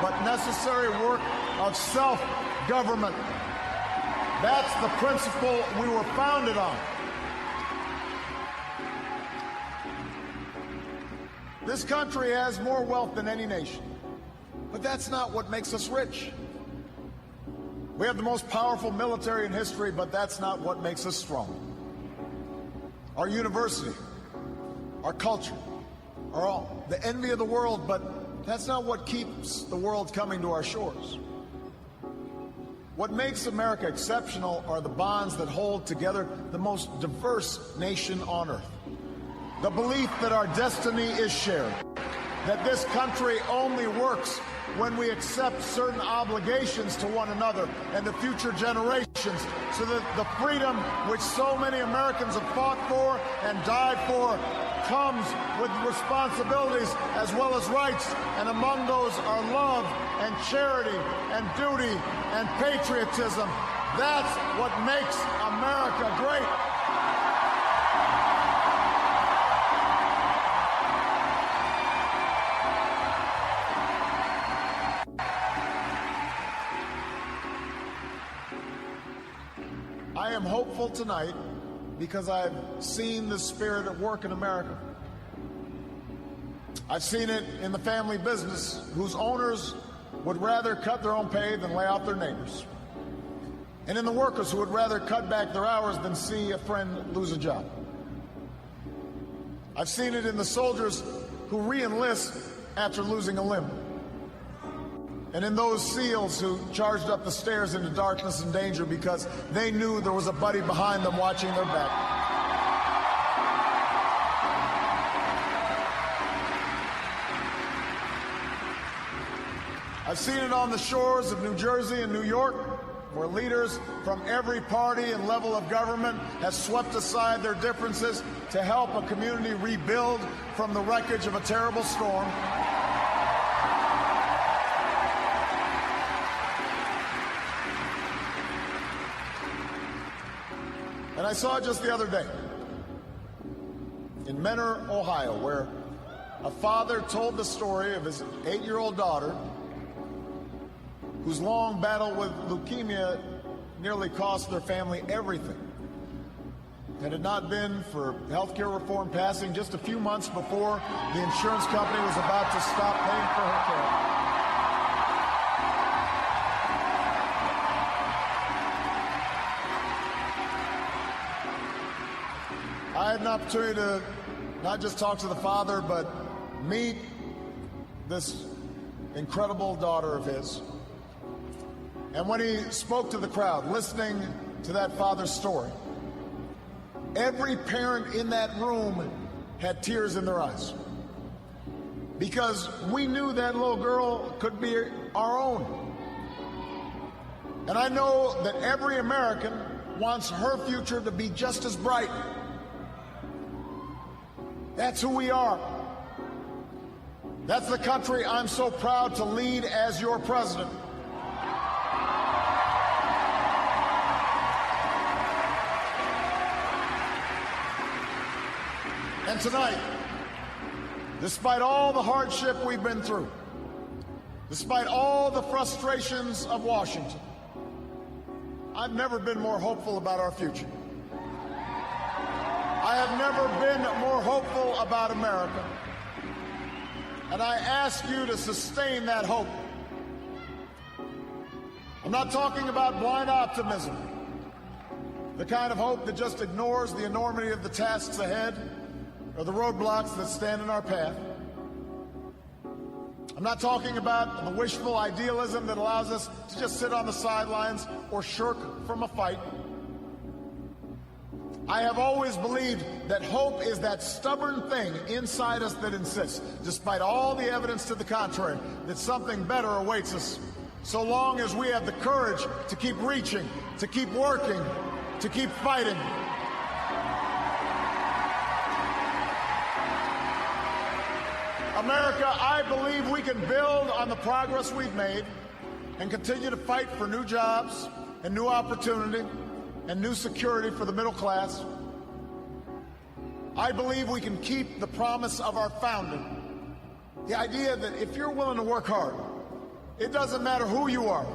but necessary work of self-government. That's the principle we were founded on. This country has more wealth than any nation, but that's not what makes us rich. We have the most powerful military in history, but that's not what makes us strong. Our university, our culture, are all the envy of the world, but that's not what keeps the world coming to our shores. What makes America exceptional are the bonds that hold together the most diverse nation on earth. The belief that our destiny is shared, that this country only works when we accept certain obligations to one another and to future generations, so that the freedom which so many Americans have fought for and died for comes with responsibilities as well as rights, and among those are love and charity and duty and patriotism. That's what makes America great. I am hopeful tonight because I've seen the spirit at work in America. I've seen it in the family business whose owners would rather cut their own pay than lay off their neighbors. And in the workers who would rather cut back their hours than see a friend lose a job. I've seen it in the soldiers who re-enlist after losing a limb. And in those SEALs who charged up the stairs into darkness and danger because they knew there was a buddy behind them watching their back. I've seen it on the shores of New Jersey and New York, where leaders from every party and level of government have swept aside their differences to help a community rebuild from the wreckage of a terrible storm. And I saw it just the other day in Mentor, Ohio, where a father told the story of his 8-year-old daughter whose long battle with leukemia nearly cost their family everything. Had it not been for healthcare reform passing just a few months before the insurance company was about to stop paying for her care. I had an opportunity to not just talk to the father, but meet this incredible daughter of his. And when he spoke to the crowd, listening to that father's story, every parent in that room had tears in their eyes. Because we knew that little girl could be our own. And I know that every American wants her future to be just as bright. That's who we are. That's the country I'm so proud to lead as your president. And tonight, despite all the hardship we've been through, despite all the frustrations of Washington, I've never been more hopeful about our future. I have never been more hopeful about America. And I ask you to sustain that hope. I'm not talking about blind optimism, the kind of hope that just ignores the enormity of the tasks ahead or the roadblocks that stand in our path. I'm not talking about the wishful idealism that allows us to just sit on the sidelines or shirk from a fight. I have always believed that hope is that stubborn thing inside us that insists, despite all the evidence to the contrary, that something better awaits us, so long as we have the courage to keep reaching, to keep working, to keep fighting. America, I believe we can build on the progress we've made and continue to fight for new jobs and new opportunity and new security for the middle class. I believe we can keep the promise of our founding, the idea that if you're willing to work hard, It doesn't matter who you are,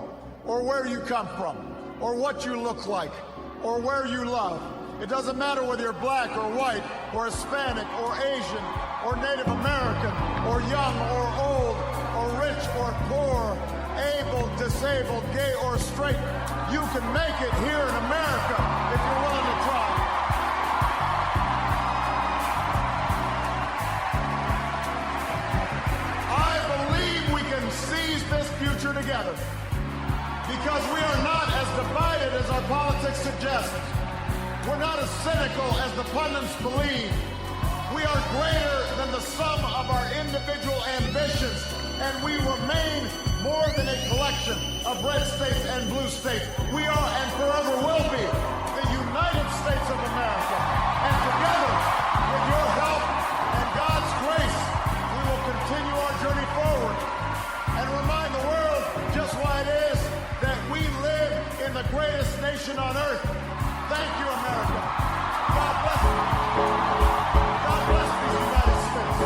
or where you come from, or what you look like, or where you love. It doesn't matter whether you're black or white, or Hispanic, or Asian, or Native American, or young or old, or rich or poor, able, disabled, gay or straight. You can make it here in America if you're willing to try. I believe we can seize this future together because we are not as divided as our politics suggests. We're not as cynical as the pundits believe. We are greater than the sum of our individual ambitions, and we remain more than a collection of red states and blue states. We are and forever will be the United States of America. And together, with your help and God's grace, we will continue our journey forward and remind the world just why it is that we live in the greatest nation on earth. Thank you, America. God bless you. God bless the United States.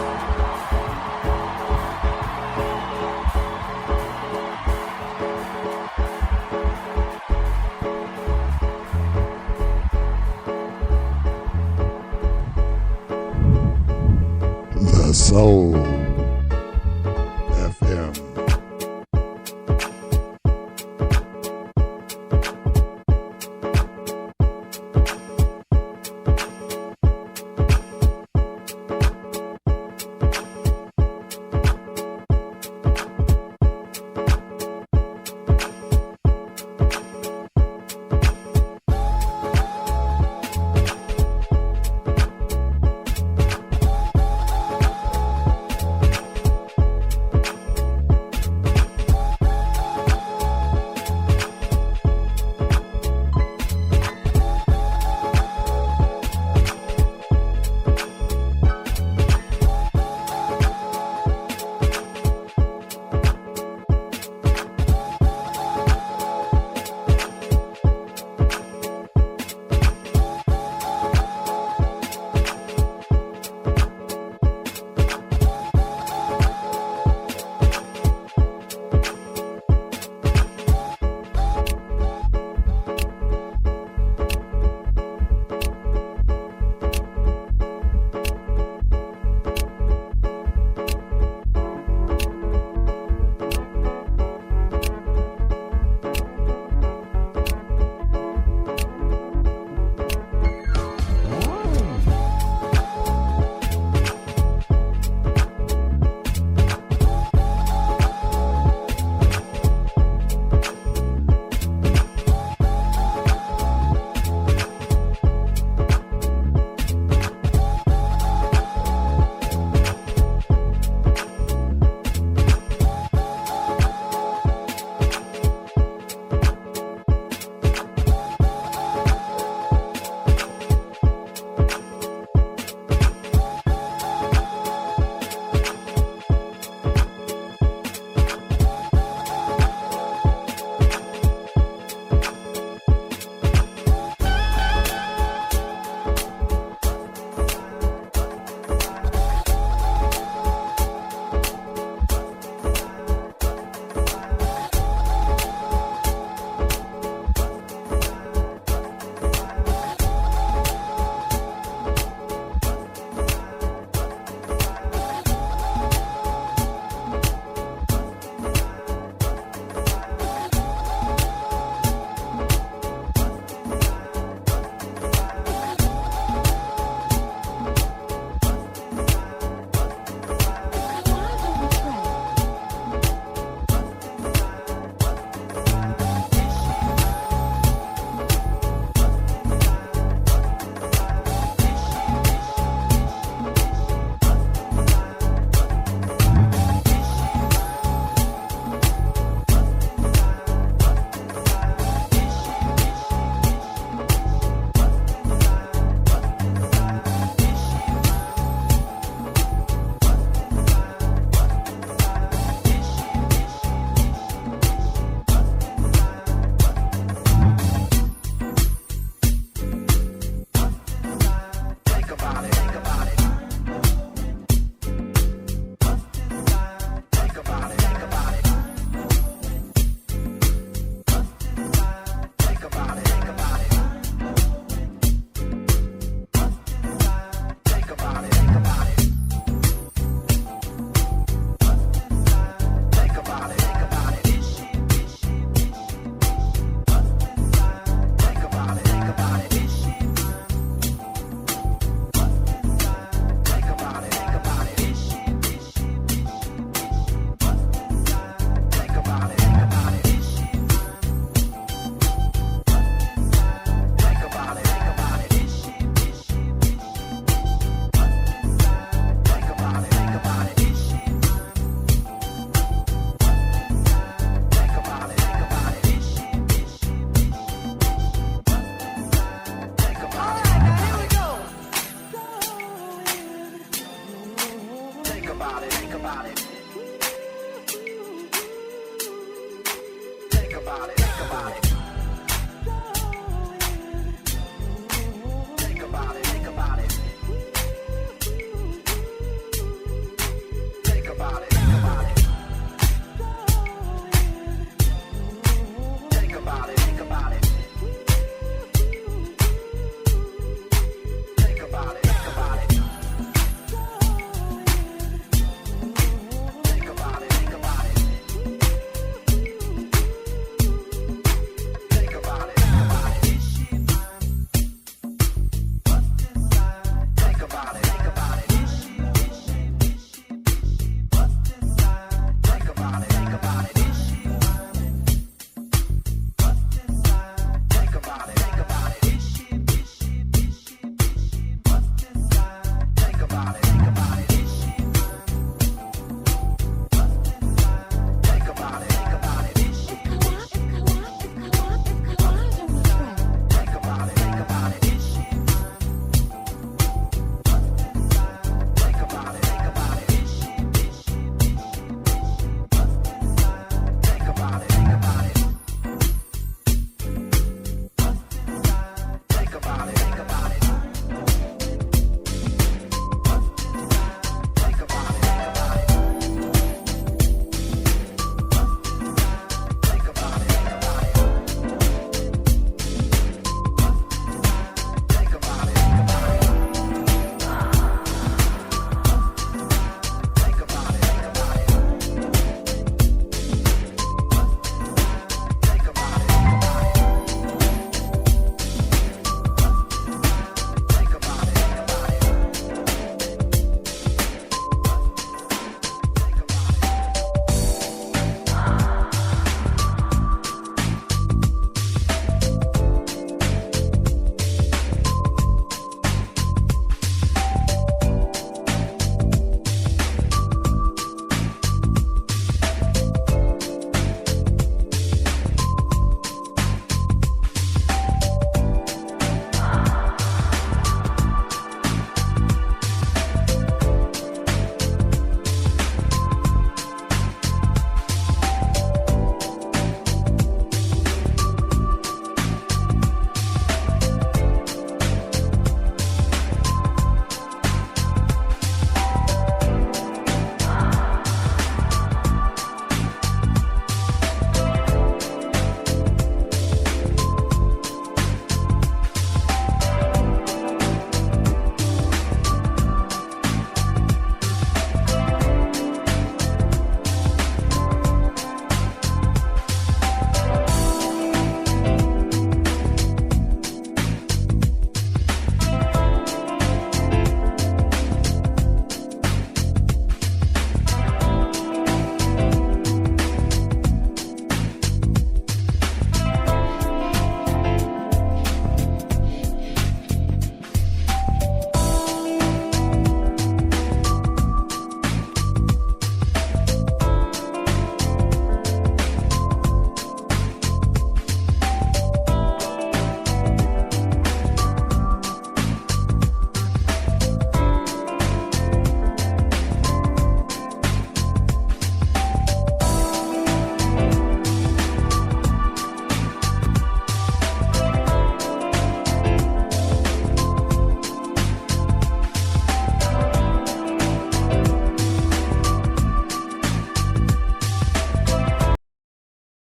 The Soul FM. about it. Think about it.